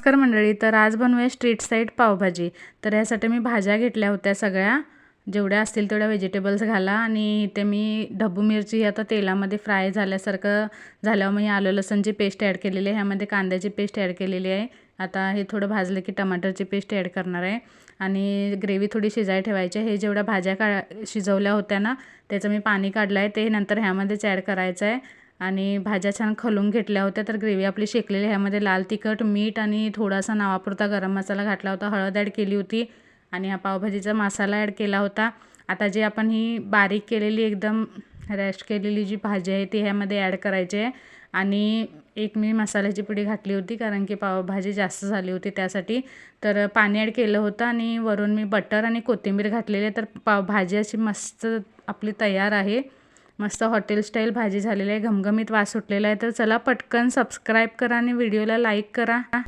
नमस्कार मंडळी. तर आज बनवूया स्ट्रीट साईड पावभाजी. तर यासाठी मी भाज्या घेतल्या होत्या सगळ्या, जेवढ्या असतील तेवढ्या व्हेजिटेबल्स घाला. आणि इथे मी ढबू मिरची आता तेलामध्ये फ्राय झाल्यासारखं झाल्यावर मी आलं लसणची पेस्ट ॲड केलेली आहे. ह्यामध्ये कांद्याची पेस्ट ॲड केलेली आहे. आता हे थोडं भाजलं की टमाटरची पेस्ट ॲड करणार आहे आणि ग्रेव्ही थोडी शिजायला ठेवायची. हे जेवढ्या भाज्या शिजवल्या होत्या ना, त्याचं मी पाणी काढलं आहे, ते नंतर ह्यामध्येच ॲड करायचं आहे. आणि भाज्या छान खलून घेतल्या होत्या. तर ग्रेव्ही आपली शेकलेली, ह्यामध्ये लाल तिखट, मीठ आणि थोडासा नावापुरता गरम मसाला घातला होता, हळद ॲड केली होती आणि हा पावभाजीचा मसाला ॲड केला होता. आता जे आपण ही बारीक केलेली एकदम रॅस्ट केलेली जी भाजी आहे ती ह्यामध्ये ॲड करायची आहे. आणि एक मी मसाल्याची पुडी घातली होती कारण की पावभाजी जास्त झाली होती त्यासाठी. तर पाणी ॲड केलं होतं आणि वरून मी बटर आणि कोथिंबीर घातलेली आहे. तर पावभाजी अशी मस्त आपली तयार आहे. मस्त हॉटेल स्टाईल भाजी झालेली आहे, घमघमीत वास सुटलेला आहे. तर चला पटकन सबस्क्राईब करा आणि व्हिडिओला लाईक करा.